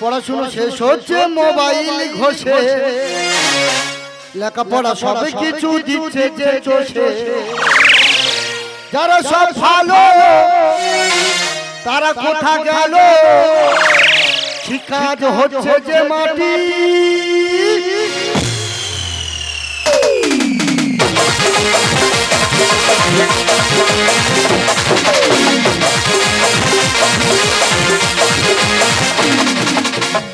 পড়াশোনা শেষ হচ্ছে মোবাইল ঘষে, লেখাপড়া সব কিছু দিচ্ছে যে চষে। যারা সব ভালো তারা কোথা গেল, শিক্ষা হচ্ছে যে মাটি।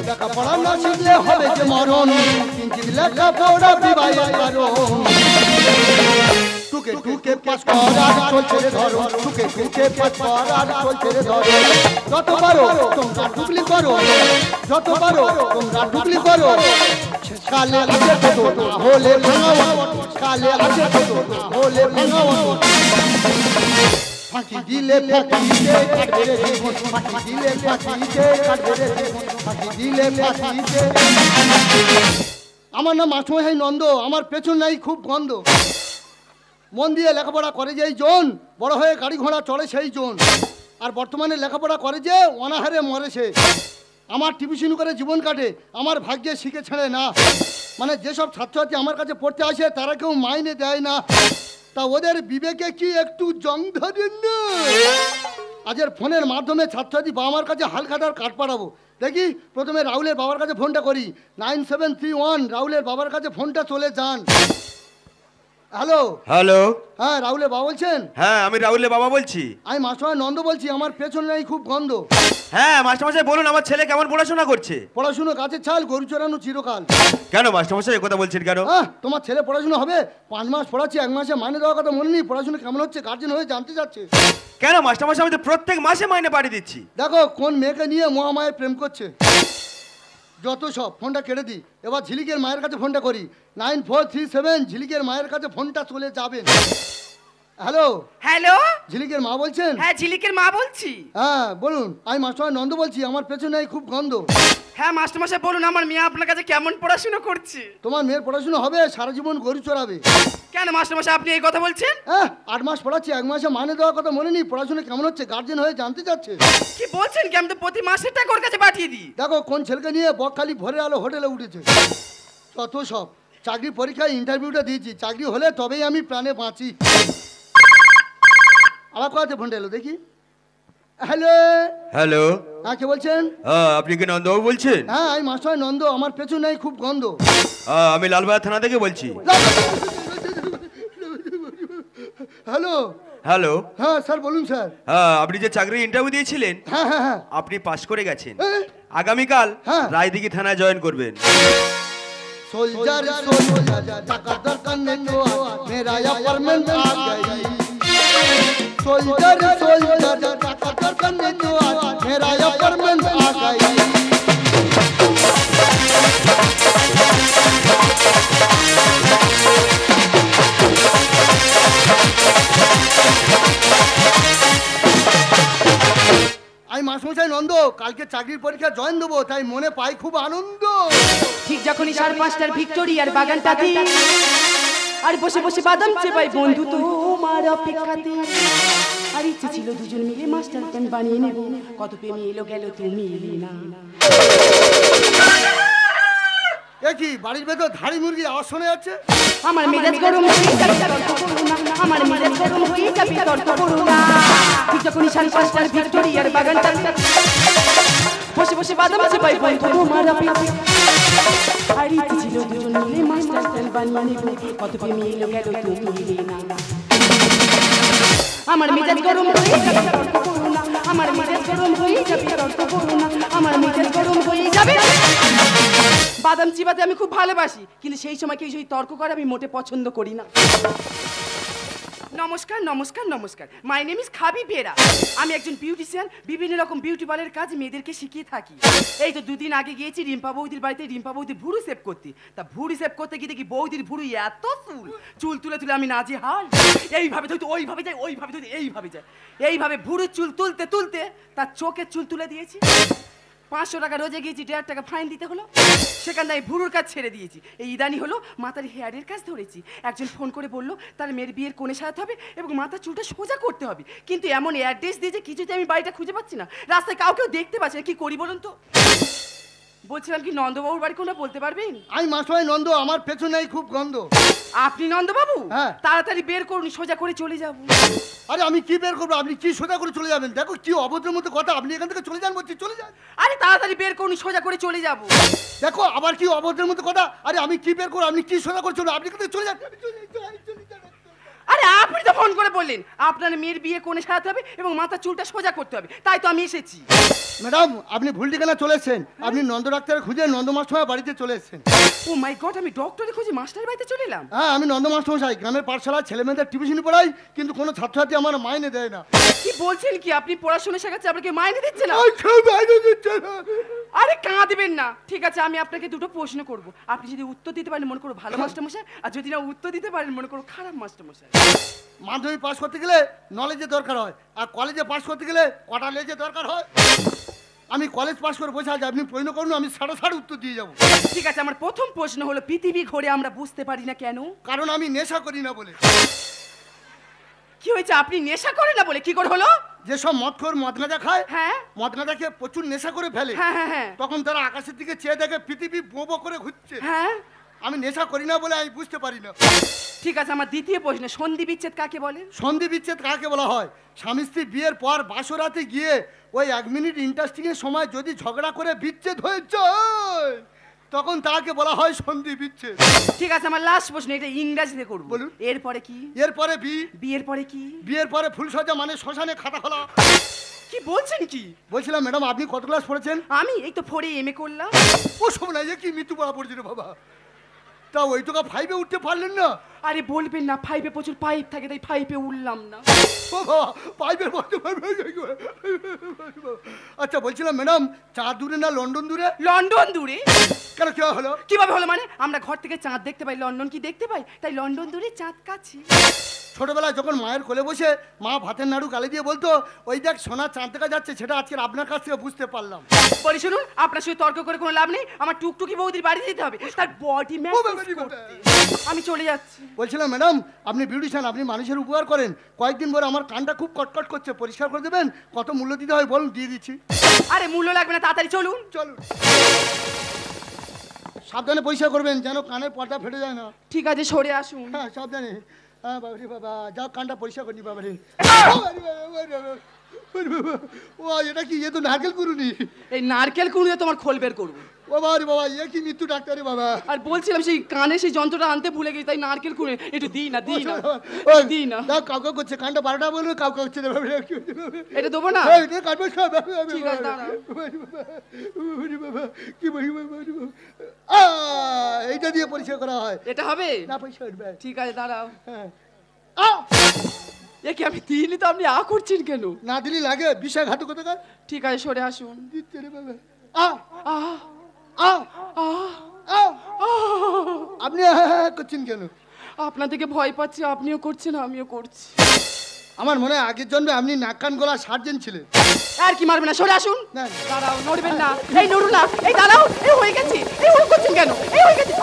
লেখাপড়া না শিখলে হবে যে মরণ, কিঞ্চিত লেখাপড়া বিবাহের কারণ। টুকে টুকে পাস করার চলছে রে ধরো, টুকে টুকে পাস করার চলছে রে ধরো। যত পারো তোমরা টুকলি করো, যত পারো তোমরা টুকলি করো। কালে আছে তো না হলে ভাঙাও, কালে আছে তো না হলে ভাঙাও। ফাঁকি দিলে ফাঁকিতে কাটবে রে জীবন, ফাঁকি দিলে ফাঁকিতে কাটবে রে জীবন, ফাঁকি দিলে ফাঁকিতে। আমার নাম মাসমশাই নন্দ, আমার পেছন নাই খুব গন্ধ। মন দিয়ে লেখাপড়া করে যেই জন, বড় হয়ে গাড়ি ঘোড়া চড়ে সেই জন। আর বর্তমানে লেখাপড়া করে যে অনাহারে মরে সে। আমার টিউশন করে জীবন কাটে, আমার ভাগ্যে শিখে ছেড়ে না। মানে যেসব ছাত্রছাত্রী আমার কাছে পড়তে আসে তারা কেউ মাইনে দেয় না, তা ওদের বিবেকে কি একটু জং ধরেন না? আজের ফোনের মাধ্যমে ছাত্রছাত্রী বাবা মার কাছে হালখাতার কাঠ পাঠাবো। দেখি প্রথমে রাহুলের বাবার কাছে ফোনটা করি। 9731 রাহুলের বাবার কাছে ফোনটা চলে যান। হ্যালো হ্যালো, হ্যাঁ রাহুলের বাবা বলছেন? হ্যাঁ আমি রাহুলের বাবা বলছি। আমি মাস্টারমশাই নন্দ বলছি, আমার পেছনে নাই খুব গন্ধ। হ্যাঁ মাস্টারমশাই বলুন, আমার ছেলে কেমন পড়াশোনা করছে? পড়াশুনো গাছের ছাল, গরু চড়ানো চিরকাল। কেন মাস্টারমশাই কথা বলছেন কেন? তোমার ছেলে পড়াশুনো হবে? 5 মাস পড়াচ্ছি, 1 মাসে মাইনে দেওয়ার কথা মনে নেই? পড়াশুনো কেমন হচ্ছে গার্জেন হয়ে জানতে চাচ্ছে। কেন মাস্টারমশাই, আমি তো প্রত্যেক মাসে মাইনে পাঠিয়ে দিচ্ছি। দেখো কোন মেয়েকে নিয়ে মহামায়ের প্রেম করছে। যত সব, ফোনটা কেটে দিই। এবার ঝিলিকের মায়ের কাছে ফোনটা করি। 9437 ঝিলিকের মায়ের কাছে ফোনটা চলে যাবেন। হ্যালো হ্যালো, ঝিলিকের মা বলছেন? হ্যাঁ ঝিলিকের মা বলছি। হ্যাঁ বলুন, আমি মাস্টারমশাই নন্দ বলছি, আমার পেছনে খুব গন্ধ। হ্যাঁ মাস্টারমশাই বলুন, আমার মেয়ে আপনার কাছে কেমন পড়াশোনা করছে? তোমার মেয়ের পড়াশোনা হবে, সারা জীবন গরু চড়াবে। কেন মাস্টারমশাই আপনি এই কথা বলছেন? 8 মাস পড়াচ্ছি, 1 মাসে মাইনে দেওয়ার কথা মনে নেই? পড়াশোনা কেমন হচ্ছে গার্জেন হয়ে জানতে চাচ্ছে। কি বলছেন কি? আমি তো প্রতি মাসে টাকা ওর কাছে পাঠিয়ে দিই। দেখো কোন ছেলেকে নিয়ে বকখালি ভোরের আলো হোটেলে উঠেছে। যত সব, চাকরি পরীক্ষায় ইন্টারভিউটা দিয়েছি, চাকরি হলে তবেই আমি প্রাণে বাঁচি। আবার কোথাতে ফোনটা এলো দেখি। হ্যালো হ্যালো, হ্যাঁ কে বলছেন? আপনি কি নন্দবাবু বলছেন? হ্যাঁ আমি মাস্টার নন্দ, আমার পেছনে খুব গন্ধ। আমি লালবাজার থানা থেকে বলছি। হ্যালো হ্যালো, হ্যাঁ স্যার বলুন স্যার। আপনি যে চাকরির ইন্টারভিউ দিয়েছিলেন, হ্যাঁ হ্যাঁ হ্যাঁ আপনি পাস করে গেছেন। আগামীকাল রায়দিঘি থানায় জয়েন করবেন। सोल्जर सोल्जर टाका दरकार नहीं तो मेरा अपार्टमेंट आ गई। सोल्जर सोल्जर टाका दरकार नहीं तो मेरा अपार्टमेंट आ गई। আমি মাসমশাই নন্দ, কালকে চাকরির পরীক্ষা জয়েন দেবো, তাই মনে পাই খুব আনন্দ। ঠিক যখনই 5:30টার ভিক্টোরিয়ার বাগানটাতে আর বসে বসে বাদাম চেপাই বন্ধু তোমার অপেক্ষাতে। আর ইচ্ছে ছিল দুজন মিলে মাস্টার প্ল্যান বানিয়ে নেব, কত প্রেমী এলো গেল তুমি এলি না। কি বাড়ির ভেতর ধাড়ি মুরগি আওয়াজ শোনা যাচ্ছে? আমার মেজাজ গরম হয়ে যাবে তর্ক করো না, আমার মেজাজ গরম হয়ে যাবে তর্ক করো না। ঠিক যখনই 5:30টার ভিক্টোরিয়ার বাগানটাতে বসে বসে বাদাম চেপাই বন্ধু তোমার অপেক্ষাতে। আর ইচ্ছে ছিল দুজন মিলে মাস্টার প্ল্যান বানিয়ে নেব, কত প্রেমী এলো গেল তুমি এলি না। আমার মেজাজ গরম হয়ে যাবে তর্ক করো না, আমার মেজাজ গরম হয়ে যাবে তর্ক করো না, আমার মেজাজ গরম হয়ে যাবে। বাদাম চিবাতে আমি খুব ভালোবাসি, কিন্তু সেই সময় কেউ সেই তর্ক করে আমি মোটে পছন্দ করি না। নমস্কার নমস্কার নমস্কার, মাই নেম ইজ খাবি বেরা। আমি একজন বিউটিশিয়ান, বিভিন্ন রকম বিউটি পার্লারের কাজ মেয়েদেরকে শিখিয়ে থাকি। এই তো 2 দিন আগে গিয়েছি রিম্পা বৌদির বাড়িতে রিম্পা বৌদির ভুরু সেভ করতে। তা ভুরু সেভ করতে গিয়ে দেখি বৌদির ভুরু এত চুল তুলে তুলে আমি নাজেহাল। এইভাবে ধরতে ওইভাবে যাই, ওইভাবে ধরতে এইভাবে যাই, এইভাবে ভুরু চুল তুলতে তুলতে তার চোখের চুল তুলে দিয়েছি। 500 টাকা রোজে গিয়েছি, 1.5 টাকা ফাইন দিতে হলো। সেখান থেকে ভুরুর কাজ ছেড়ে দিয়েছি। এই ইদানি হলো মাথার হেয়ারের কাজ ধরেছি। একজন ফোন করে বললো তার মেয়ের বিয়ের কোণে সাজাতে হবে এবং মাথার চুলটা সোজা করতে হবে, কিন্তু এমন অ্যাড্রেস দিয়েছে কিছুতে আমি বাড়িটা খুঁজে পাচ্ছি না, রাস্তায় কাউকেও দেখতে পাচ্ছি না। কি করি বলুন তো? বলছিলাম কি নন্দবাবুর বাড়ি কোনটা বলতে পারবেন? আমি মাস্টারমশাই নন্দ, আমার পেছনেই খুব গন্ধ। আপনি নন্দবাবু? হ্যাঁ। তাড়াতাড়ি বের করুন, সোজা করে চলে যাব। আরে আমি কি বের করবো, আপনি কি সোজা করে চলে যাবেন? দেখো কি অভদ্রের মতো কথা, আপনি এখান থেকে চলে যান বলছি, চলে যান। আরে তাড়াতাড়ি বের করুন, সোজা করে চলে যাব। দেখো আবার কি অভদ্রের মতো কথা, আরে আমি কি বের করবো, আপনি কি সোজা করে চলে, আপনি এখান থেকে চলে যান। আরে আপনি তো ফোন করে বললেন আপনার মেয়ের বিয়ে কোণে সাজাতে হবে এবং মাথার চুলটা সোজা করতে হবে, তাই তো আমি এসেছি। ম্যাডাম আপনি ভুল ঠিকানা চলে এসেছেন, আপনি নন্দ ডাক্তারের খুঁজে নন্দ মাস্টারমশাই বাড়িতে চলে এসেছেন। ও মাই গড, আমি ডক্টরের খোঁজে মাস্টারের বাড়িতে চলে এলাম। হ্যাঁ আমি নন্দ মাস্টারমশাই, গ্রামের পাঠশালায় ছেলে মেয়েদের টিউশনি পড়াই, কিন্তু কোনো ছাত্রছাত্রী আমার মাইনে দেয় না। কি বলছেন কি, আপনি পড়াশোনা শেখাচ্ছেন, আপনাকে মাইনে দিচ্ছে না? মাইনে দিচ্ছে না। আরে কাঁদবেন না, ঠিক আছে আমি আপনাকে দুটো প্রশ্ন করব, আপনি যদি উত্তর দিতে পারেন মনে করো ভালো মাস্টারমশাই, আর যদি না উত্তর দিতে পারেন মনে করো খারাপ মাস্টারমশাই। মাধ্যমিক পাস করতে গেলে নলেজের দরকার হয়, আর কলেজে পাস করতে গেলে কটা লেজের দরকার হয়। আমি কলেজ পাস করে বসে আছি, আপনি প্রশ্ন করুন, আমি সাড়ে উত্তর দিয়ে যাবো। ঠিক আছে, আমার প্রথম প্রশ্ন হলো পৃথিবী ঘোরে আমরা বুঝতে পারি না কেন? কারণ আমি নেশা করি না বলে। কি হয়েছে, আপনি নেশা করেন না বলে? কি করে হলো? যেসব মদখোর মদ গাঁজা খায়, হ্যাঁ মদ গাঁজা খেয়ে প্রচুর নেশা করে ফেলে, হ্যাঁ হ্যাঁ হ্যাঁ তখন তারা আকাশের দিকে চেয়ে দেখে পৃথিবী বো করে ঘুরছে। হ্যাঁ আমি নেশা করি না বলে আমি বুঝতে পারি না। ঠিক আছে, আমার দ্বিতীয় প্রশ্ন, সন্ধি বিচ্ছেদ কাকে বলে? সন্ধি বিচ্ছেদ কাকে বলা হয়? স্বামী স্ত্রী বিয়ের পর বাসরাতে গিয়ে ওই 1 মিনিট ইন্টারেস্টিং এর সময় যদি ঝগড়া করে বিচ্ছেদ হয়ে যায়, তখন তাকে বলা হয় সন্ধি বিচ্ছেদ। ঠিক আছে, আমার লাস্ট প্রশ্ন, এটা ইংরেজিতে করব। বলুন। এরপরে কি? এরপরে বিয়ের পরে কি? বিয়ের পরে ফুলসজ্জা মানে শ্মশানে খাতা খোলা। কি বলছেন কি? বলছিলাম ম্যাডাম আপনি কত ক্লাস পড়েছেন? আমি এই তো 4 এমএ করলাম। ও সব না, কি মৃত্যু পড়া পড়ছিল বাবা, তা ওই তো 5-এ উঠতে পারলেন না? আরে বলবেন না, 5-এ প্রচুর পাইপ থাকে তাই 5-এ উঠলাম না। ও বাবা, 5-এর মধ্যে। আচ্ছা বলছিলাম ম্যাডাম, চাঁদ দূরে না লন্ডন দূরে? লন্ডন দূরে। কেন কি হলো? কিভাবে হলো মানে? আমরা ঘর থেকে চাঁদ দেখতে পাই, লন্ডন কি দেখতে পাই, তাই লন্ডন দূরে চাঁদ কাছে। ছোটবেলায় যখন মায়ের কোলে বসে মা ভাতের নাড়ু গালে দিয়ে বলতো, ওই দেখ সোনা চাঁদ দেখা যাচ্ছে, সেটা আজকে আপনার কাছ থেকে বুঝতে পারলাম। বলি শুনুন, আপনার সাথে তর্ক করে কোনো লাভ নেই, আমার টুকটুকি বৌদির বাড়ি যেতে হবে, তার বডি ম্যাসাজ করতে। আমি চলে যাচ্ছি। বলছিলাম ম্যাডাম আপনি বিউটিশিয়ান, আপনি মানুষের উপকার করেন, কয়েকদিন পরে আমার কানটা খুব কটকট করছে, পরিষ্কার করে দেবেন? কত মূল্য দিতে হয় বলুন, দিয়ে দিচ্ছি। আরে মূল্য লাগবে না, তাড়াতাড়ি চলুন। চলুন। সাবধানে পরিষ্কার করবেন যেন কানের পর্দা ফেটে যায় না। ঠিক আছে, সরে আসুন। হ্যাঁ সাবধানে। হ্যাঁ বাবারি বাবা, যাও কানটা পরিষ্কার করি বাবারি। ও এটা কি, এ তো নারকেল কুড়ুনি। এই নারকেল কুড়িয়ে তোমার খোল বের করবো। ও বাবারি বাবা, এ কি মৃত্যু ডাক্তারি বাবা। আর বলছিলাম সেই কানে সেই যন্ত্রটা আনতে ভুলে গেছি, তাই নারকেল কুড়ে একটু দিই না, দিই না, দিই না। দাও, কাউ কাউ করছে, কানটা 12টা বলবে, কাউ কাউ করছে। এটা দেবো না? ঠিক আছে, দাঁড়াও। এইটা দিয়ে পরিষ্কার করা হয়। এটা হবে না, পরিষ্কার হবে। ঠিক আছে, দাঁড়াও। হ্যাঁ। এ কি আমি দিইনি তো, আপনি করছেন কেন? না দিলি লাগে, বিশ্বাসঘাতকতা। ঠিক আছে, সরে আসুন। দিচ্ছে রে বাবা। আহ আপনি করছেন কেন? আপনার থেকে ভয় পাচ্ছি, আপনিও করছেন আমিও করছি। আমার মনে হয় আগের জন্মে আপনি নাক কান গলা সার্জেন ছিলেন। আর কি মারবে না, সরে আসুন। না। দাঁড়াও, নড়বেন না, এই নড়ুন না, এই দাঁড়াও, এই হয়ে গেছি, এই ওরকম করছেন কেন, এই হয়ে গেছি।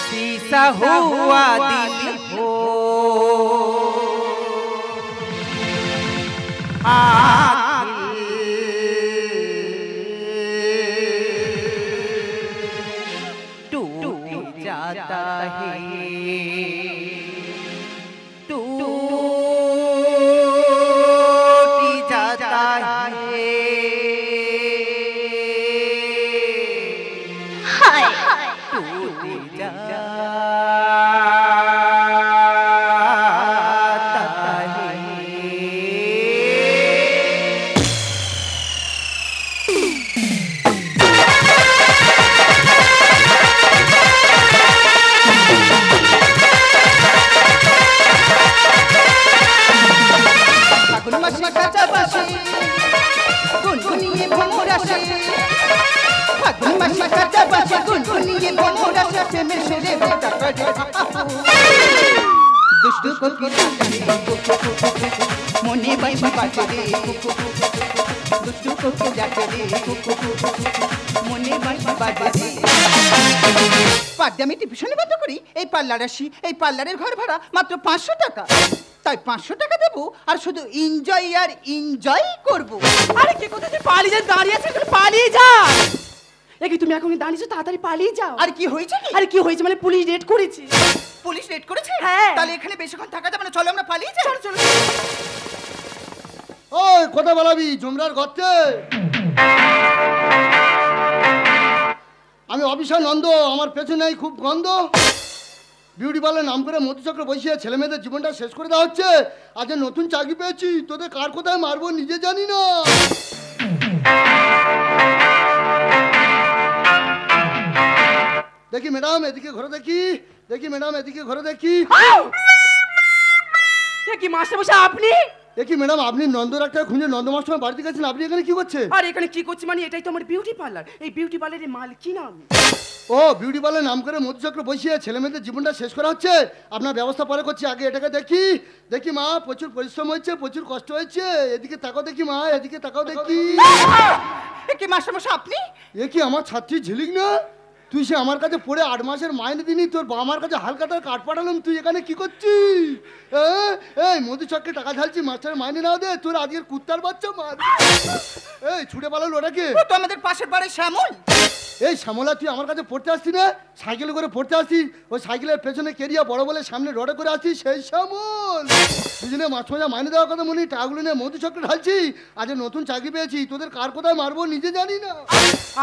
शीशा हुआ दिल हो टूट जाता है, टूट जाता है। टूट जाता है। ফাগুন মাসে কাঁচা বাসে গুনগুনিয়ে ভ্রমর আসে, ফাগুন মাসে কাঁচা বাসে গুনগুনিয়ে ভ্রমর আসে, প্রেমের সুরে বেটা করে দুষ্টু কোকিল মনে বাঁশি বাজে রে, দুষ্টু কোকিল ডাকে রে, মনে বাঁশি বাজে রে। পার ডে আমি টিউশনি বন্ধ করি, এই পার্লার আসি, এই পার্লারের ঘর ভাড়া মাত্র 500 টাকা। তাই 500 টাকা দেবো আর শুধু এনজয় আর এনজয় করবো। আরে কে কোথায় তুই পালিয়ে যা, দাঁড়িয়ে আছে, তুই পালিয়ে যা। দেখি তুমি এখন দাঁড়িয়েছো, তাড়াতাড়ি পালিয়ে যাও। আর কি হয়েছে কি? আরে কি হয়েছে মানে পুলিশ রেড করেছে। পুলিশ রেড করেছে? হ্যাঁ। তাহলে এখানে বেশিক্ষণ থাকা যাবে না, চলো আমরা পালিয়ে যাই। চলো চলো। ওই কথা বলাবি জমরার গর্তে। আমি অফিসার নন্দ, আমার পেছনেই খুব গন্ধ। বিউটি পার্লার নাম করে মধুচক্র বসিয়ে ছেলে মেয়েদের জীবনটা শেষ করে দেওয়া হচ্ছে। আজ নতুন চাকরি পেয়েছি, তোদের কার কোথায় মারবো নিজে জানি না। দেখি ম্যাডাম এদিকে ঘরে দেখি, দেখি ম্যাডাম এদিকে ঘরে দেখি। কি মাস্টার মশাই আপনি? দেখি ম্যাডাম আপনি নন্দ ডাক্তার খুঁজে নন্দ মাস্টার বাড়িতে গেছেন, আপনি এখানে কি করছেন? আর এখানে কি করছি মানে এটাই তো আমার বিউটি পার্লার। এই বিউটি পার্লারের মালকিন আমি। ও বিউটি পার্লার নাম করে মধুচক্র বসিয়ে ছেলে মেয়েদের জীবনটা শেষ করা হচ্ছে। আপনার ব্যবস্থা পরে করছি, আগে এটাকে দেখি। দেখি মা প্রচুর পরিশ্রম হয়েছে, প্রচুর কষ্ট হয়েছে। এদিকে তাকাও দেখি মা, এদিকে তাকাও দেখি। কি মাস্টারমশাই আপনি? এ কি আমার ছাত্রী ঝিলিক না? তুই সে আমার কাছে পড়ে 8 মাসের মাইনে দিনি, তোর বাবা মার কাছে হালকাতার কাঠ পাঠালাম, তুই এখানে কি করছিস? এই মধুচক্রে টাকা ঢালছি, মাস্টারের মাইনে না দে, তোর আজকের কুত্তার বাচ্চা মার। এই ছুটে পালালো ওটাকে। তো আমাদের পাশের বাড়ির শ্যামল। এই শ্যামলা তুই আমার কাছে পড়তে আসতি না? সাইকেলে করে পড়তে আসতি, ওই সাইকেলের পেছনে কেরিয়া বড় বলে সামনে রডে করে আসছি, সেই শ্যামল। দুজনে মাছ মজা মাইনে দেওয়ার কথা মনে, টাকাগুলো নিয়ে মধুচক্রে ঢালছি। আজ নতুন চাকরি পেয়েছি, তোদের কার কোথায় মারবো নিজে জানি না।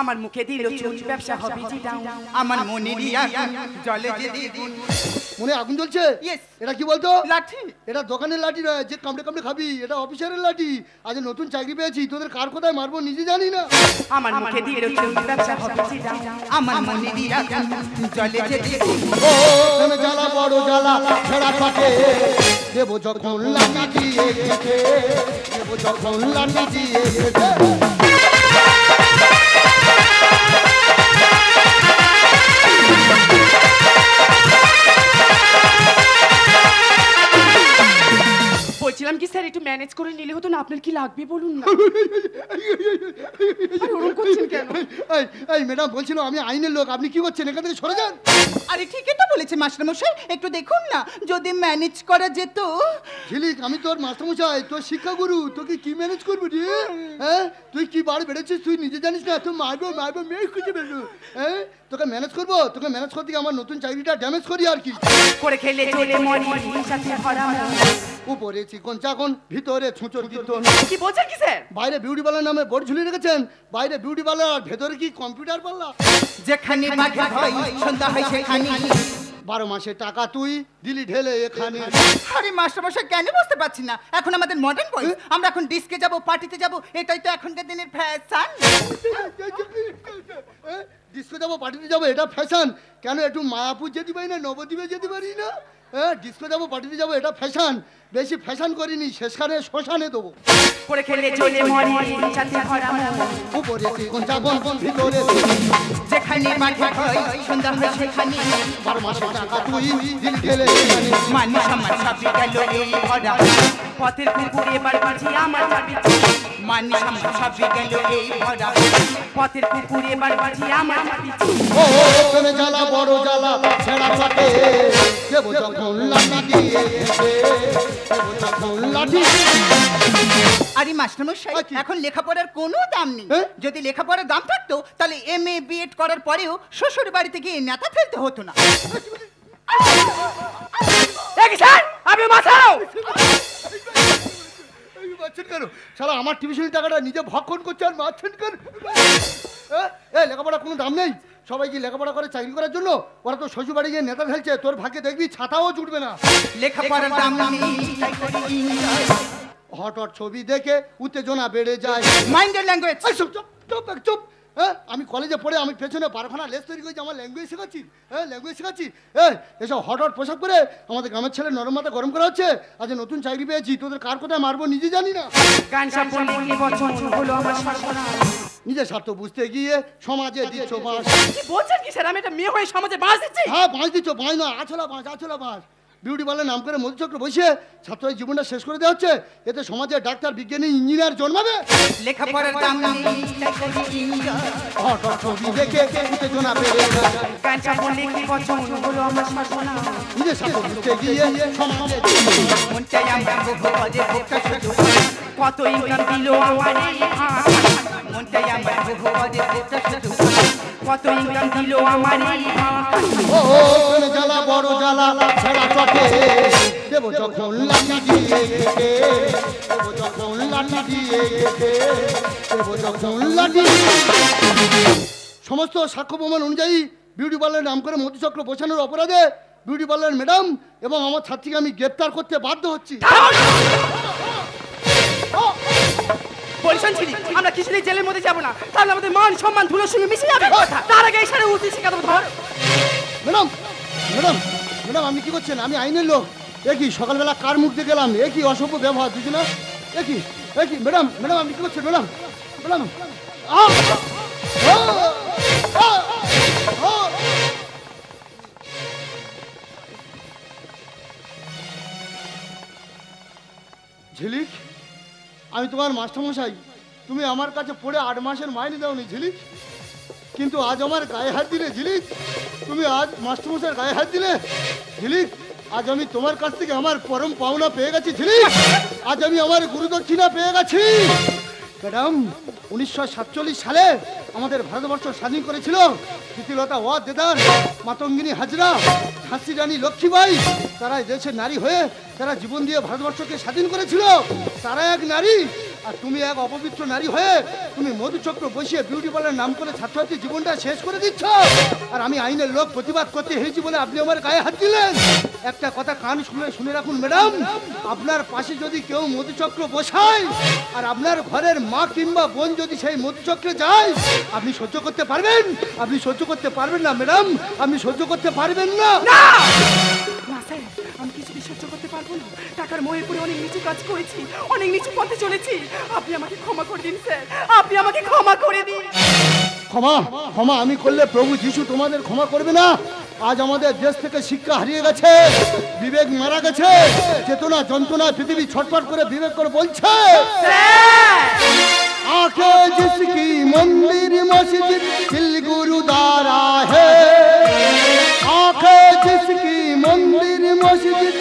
আমার মুখে দিল চুন, ব্যবসা হবে জি ডাউন। আমার মনে জলে যে দ্বিগুণ। মনে আগুন জ্বলছে? Yes. এটা কি বলতো? লাঠি। এটা দোকানের লাঠি নয় যে কামড়ে কামড়ে খাবি, এটা অফিসারের লাঠি। আজ নতুন চাকরি পেয়েছি, তোদের কার কোথায় মারবো নিজে জানি না। আমার মুখে দিল চুন, ব্যবসা হবে জি ডাউন। আমার মনে জলে যে দ্বিগুণ। ও তুমি জ্বালা বড় জ্বালা ছেড়া পাকে, দেবো যখন লাঠি দিয়ে খেতে, দেবো যখন লাঠি দিয়ে খেতে। বলছিলাম কি স্যার একটু ম্যানেজ করে নিলে হতো না, আপনার কি লাগবে বলুন না। আরে ওরকম করছেন কেন? এই ম্যাডাম বলছিল আমি আইনের লোক, আপনি কি করছেন? এখান থেকে সরে যান। আরে ঠিকই তো বলেছে মাস্টারমশাই, একটু দেখুন না যদি ম্যানেজ করা যেত। ঝিলিক আমি তোর মাস্টারমশাই, তোর শিক্ষাগুরু, তোকে কি ম্যানেজ করবো রে? হ্যাঁ তুই কি বাড়ি বেড়েছিস তুই নিজে জানিস না? তুই মারবো মারবো মেয়ে খুঁজে বেরো। হ্যাঁ তোকে ম্যানেজ করবো, তোকে ম্যানেজ করতে গিয়ে আমার নতুন চাকরিটা ড্যামেজ করি আর কি। করে খেলে চলে মরি সাথে ভরা উপরে চিকন চাকন, ভিতরে ছুঁচোর কীর্তন। কি বলছেন কি স্যার? বাইরে বিউটি পার্লার নামে বোর্ড ঝুলিয়ে রেখেছেন, বাইরে বিউটি পার্লার আর ভেতরে কি কম্পিউটার পার্লার? যেখানে মাঠে হয় সন্ধ্যা হয় সেখানে, 12 মাসে টাকা তুই দিলি ঢেলে এখানে। আরে মাস্টারমশাই কেন বুঝতে পারছি না? এখন আমাদের মডার্ন বয়স, আমরা এখন ডিস্কে যাব, পার্টিতে যাব, এটাই তো এখনকার দিনের ফ্যাশন। ডিস্কো যাবো, পার্টিতে যাবো, এটা ফ্যাশন কেন? একটু মায়াপুর যেতে পারি না, নবদ্বীপে যেতে পারি না? হ্যাঁ ডিস্কো যাবো, পার্টিতে যাবো, এটা ফ্যাশন। বেশি ফ্যাশন করিনি, শেষখানে শ্মশানে দেবো। করে খেলে চলে মরি সাথে ভরা উপরে চিকন চাকন, ভিতরে যেখানে মাঠে হয় সন্ধ্যা হয় সেখানে, 12 মাসে টাকা তুই দিলি ঢেলে এখানে। মানুষ আমার সবই গেল এই ভরা, পথের কুকুর এবার বাজি আমার চাবি। মানুষ আমার সবই গেল এই ভরা, পথের কুকুর এবার বাজি আমার চাবি। ও তুমি জ্বালা বড় জ্বালা ছেড়া পাকে, দেবো যখন লাঠি দিয়ে খেতে, দেবো যখন লাঠি। আরে মাস্টারমশাই এখন লেখাপড়ার কোনো দাম নেই। যদি লেখাপড়ার দাম থাকতো তাহলে MA BEd করার পরেও শ্বশুর বাড়িতে গিয়ে নেতা ফেলতে হতো না। দেখি স্যার আপনি মাথাও মারছেন কেন? শালা আমার টিউশনের টাকাটা নিজে ভক্ষণ করছে আর মারছেন কেন? লেখাপড়া কোনো দাম নেই, সবাই কি লেখাপড়া করে চাকরি করার জন্য? ওরা তো শ্বশুর বাড়ি গিয়ে নেতা ফেলছে, তোর ভাগ্যে দেখবি ছাতাও জুটবে না। লেখাপড়ার দাম নেই তাই করি enjoy। হট হট ছবি দেখে উত্তেজনা বেড়ে যায়। Mind your language. চুপ চুপ চুপ চুপ। হ্যাঁ আমি কলেজে পড়ে আমি পেছনে 12খানা লেস তৈরি করেছি, আমার ল্যাঙ্গুয়েজ শেখাচ্ছি? হ্যাঁ ল্যাঙ্গুয়েজ শেখাচ্ছি? এসব হট হট পোশাক পরে আমাদের গ্রামের ছেলে নরম মাথা গরম করা হচ্ছে। আজ নতুন চাকরি পেয়েছি, তোদের কার কোথায় মারবো নিজে জানি না। গান সাপনে কি বছর হলো আমার সর্বনাশ। নিজের স্বার্থ বুঝতে গিয়ে সমাজে দিচ্ছ বাঁশ। কি বলছেন কি স্যার? আমি একটা মেয়ে হয়ে সমাজে বাঁশ দিচ্ছি? হ্যাঁ বাঁশ দিচ্ছ, বাঁশ নয় আছলা বাঁশ, আছলা বাঁশ। বিউটি পার্লার নাম করে মধুচক্র বসে ছাত্রের জীবনটা শেষ করে দেওয়া হচ্ছে। এতে সমাজে ডাক্তার, বিজ্ঞানী, ইঞ্জিনিয়ার জন্মাবে। লেখাপড়ার দাম নেই তাই করি enjoy। হঠাৎ ছবি দেখে উত্তেজনা বেড়ে যায়। গানটা বললে কি বচন হলো আমার শাসনা। নিজের সাথে বুঝতে গিয়ে সমাজে মন চাই আমার বহু বাজে বুকটা শুধু। কত ইনকাম দিল আমার এই হাত। মন চাই আমার বহু বাজে বুকটা শুধু। কত ইনকাম দিল আমার এই হাত। ও কোন জ্বালা বড় জ্বালা ছেড়া চটে দেব যখন লাঠি দিয়ে গেছে, দেব যখন লাঠি দিয়ে গেছে, দেব যখন লাঠি। সমস্ত সাক্ষ্য প্রমাণ অনুযায়ী বিউটি পার্লার নাম করে মধুচক্র বসানোর অপরাধে বিউটি পার্লার ম্যাডাম এবং আমার ছাত্রীকে আমি গ্রেপ্তার করতে বাধ্য হচ্ছি। বলছেন ছিলি আমরা কিছুতেই জেলের মধ্যে যাব না, তাহলে আমাদের মান সম্মান ধুলোর সঙ্গে মিশে যাবে। তার আগে এই সারে উচিত শিখা দেবো। ধর ম্যাডাম, ম্যাডাম, ম্যাডাম আপনি কি করছেন? আমি আইনের লোক। একই সকালবেলা কার মুখ দিয়ে গেলাম, একই অসভ্য ব্যবহার দুজনে। একই একই ম্যাডাম, ম্যাডাম আপনি কি করছেন? ম্যাডাম, ম্যাডাম ঝিলিক, আমি তোমার মাস্টারমশাই। তুমি আমার কাছে পড়ে 8 মাসের মাইনে দাওনি ঝিলিক, কিন্তু আজ আমার গায়ে হাত দিলে ঝিলিক। তুমি আজ মাস্টারমশাইয়ের গায়ে হাত দিলে ঝিলিক। আজ আমি তোমার কাছ থেকে আমার পরম পাওনা পেয়ে গেছি ঝিলিক। আজ আমি আমার গুরুদক্ষিণা পেয়ে গেছি। ম্যাডাম 1947 সালে আমাদের ভারতবর্ষ স্বাধীন করেছিল প্রীতিলতা ওয়াদ্দেদার, মাতঙ্গিনী হাজরা, ঝাঁসি রানী লক্ষ্মীবাই। তারা দেশের নারী হয়ে তারা জীবন দিয়ে ভারতবর্ষকে স্বাধীন করেছিল। তারা এক নারী, আর তুমি এক অপবিত্র নারী হয়ে তুমি মধুচক্র বসিয়ে বিউটি পার্লার নাম করে ছাত্রছাত্রীর জীবনটা শেষ করে দিচ্ছ। আর আমি আইনের লোক, প্রতিবাদ করতে হয়েছি বলে আপনি আমার গায়ে হাত দিলেন। একটা কথা কান শুনে রাখুন ম্যাডাম, আপনার পাশে যদি কেউ মধুচক্র বসায় আর আপনার ঘরের মা কিংবা বোন যদি সেই মধুচক্রে যায়, আপনি সহ্য করতে পারবেন? আপনি সহ্য করতে পারবেন না ম্যাডাম, আপনি সহ্য করতে পারবেন না। না স্যার, আমি কিছুতে সহ্য করতে পারবো না। টাকার মোহে পড়ে অনেক নিচু কাজ করেছি, অনেক নিচু পথে চলেছি। আপনি আমাকে ক্ষমা করে দিন স্যার, আপনি আমাকে ক্ষমা করে দিন। ক্ষমা ক্ষমা আমি করলে প্রভু যিশু তোমাদের ক্ষমা করবে না। আজ আমাদের দেশ থেকে শিক্ষা হারিয়ে গেছে, বিবেক মারা গেছে, চেতনা যন্ত্রণা পৃথিবী ছটফট করে বিবেক করে বলছে, आंखें जिसकी मंदिर मस्जिद दिल गुरुद्वारा है, आंखें जिसकी मंदिर मस्जिद